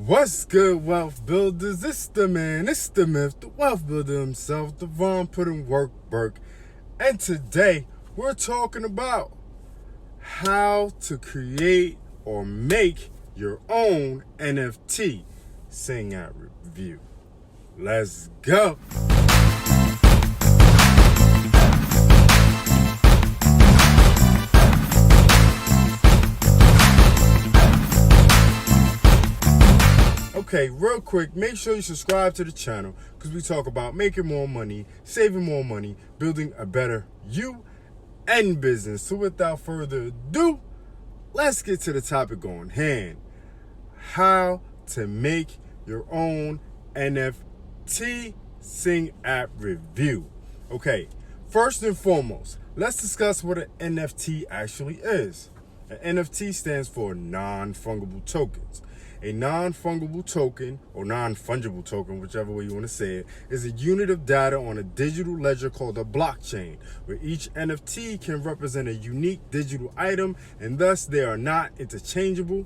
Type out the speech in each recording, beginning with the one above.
What's good, wealth builders? It's the man, it's the myth, the wealth builder himself, the Von putting work. And today we're talking about how to create or make your own NFT. Sing out review. Let's go. Okay, real quick, make sure you subscribe to the channel because we talk about making more money, saving more money, building a better you and business. So without further ado, let's get to the topic on hand. How to make your own NFT. Sing app review. Okay, first and foremost, let's discuss what an NFT actually is. An NFT stands for non-fungible tokens. A non-fungible token, or non-fungible token, whichever way you want to say it, is a unit of data on a digital ledger called a blockchain, where each NFT can represent a unique digital item, and thus they are not interchangeable.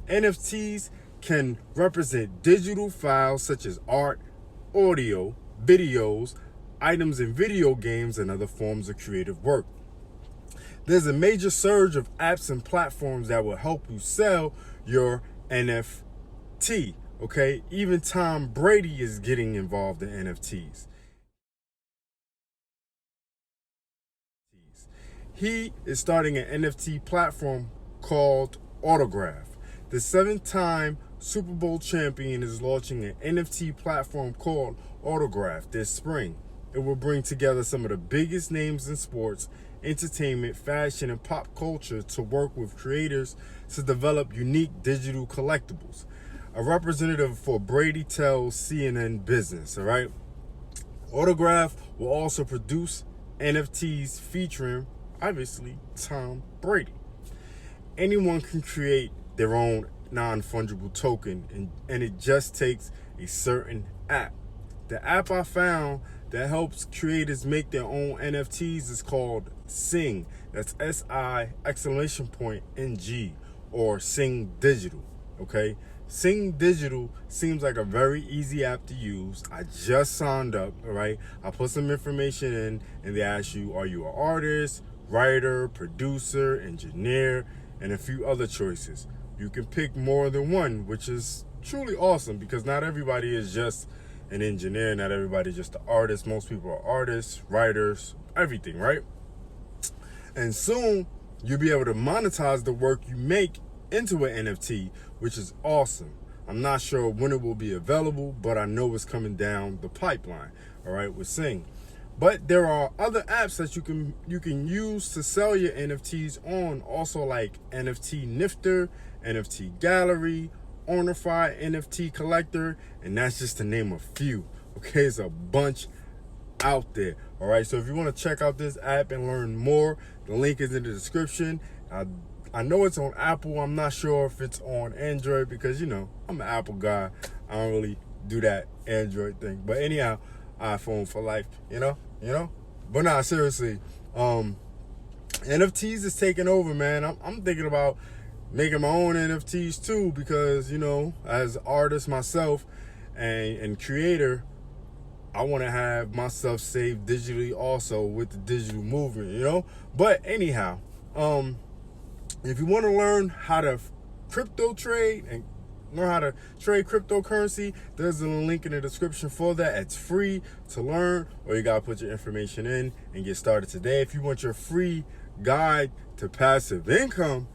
NFTs can represent digital files such as art, audio, videos, items in video games, and other forms of creative work. There's a major surge of apps and platforms that will help you sell your NFT, okay? Even Tom Brady is getting involved in NFTs. He is starting an NFT platform called Autograph. The 7-time Super Bowl champion is launching an NFT platform called Autograph this spring. It will bring together some of the biggest names in sports, entertainment, fashion, and pop culture to work with creators to develop unique digital collectibles. A representative for Brady tells CNN Business, all right? Autograph will also produce NFTs featuring, obviously, Tom Brady. Anyone can create their own non-fungible token, and it just takes a certain app. The app I found that helps creators make their own NFTs is called Sing. That's SI!NG, or Sing Digital, okay? Sing Digital seems like a very easy app to use. I just signed up, all right? I put some information in, and they ask you, are you an artist, writer, producer, engineer, and a few other choices. You can pick more than one, which is truly awesome because not everybody is just an engineer, not everybody is just an artist. Most people are artists, writers, everything, right? And soon you'll be able to monetize the work you make into an NFT, which is awesome. I'm not sure when it will be available, but I know it's coming down the pipeline, all right, with Sing. But there are other apps that you can use to sell your NFTs on, also like NFT Nifter, NFT Gallery, Ownerify, NFT Collector, and that's just to name a few. Okay, it's a bunch out there. All right, so if you want to check out this app and learn more, the link is in the description. I know it's on Apple. I'm not sure if it's on Android because, you know, I'm an Apple guy. I don't really do that Android thing. But anyhow, iPhone for life, you know? But nah, seriously, NFTs is taking over, man. I'm thinking about making my own NFTs too because, you know, as an artist myself and creator, I want to have myself saved digitally also with the digital movement, you know? But anyhow, if you want to learn how to crypto trade and learn how to trade cryptocurrency, there's a link in the description for that. It's free to learn, or you gotta put your information in and get started today. If you want your free guide to passive income,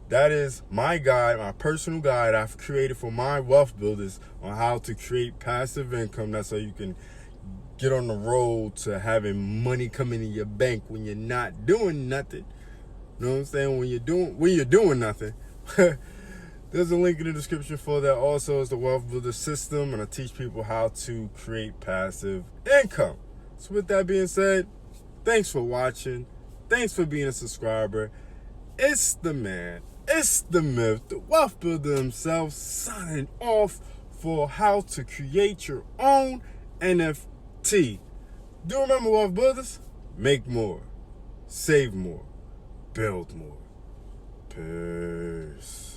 that is my guide, my personal guide I've created for my wealth builders on how to create passive income. That's so you can get on the road to having money coming in your bank when you're not doing nothing. You know what I'm saying? When you're doing nothing. There's a link in the description for that. Also, it's the Wealthbuilderz System, and I teach people how to create passive income. So with that being said, thanks for watching. Thanks for being a subscriber. It's the man, it's the myth, the wealth builder himself, signing off for how to create your own NFT. Do remember, wealth builders, make more, save more, build more. Peace.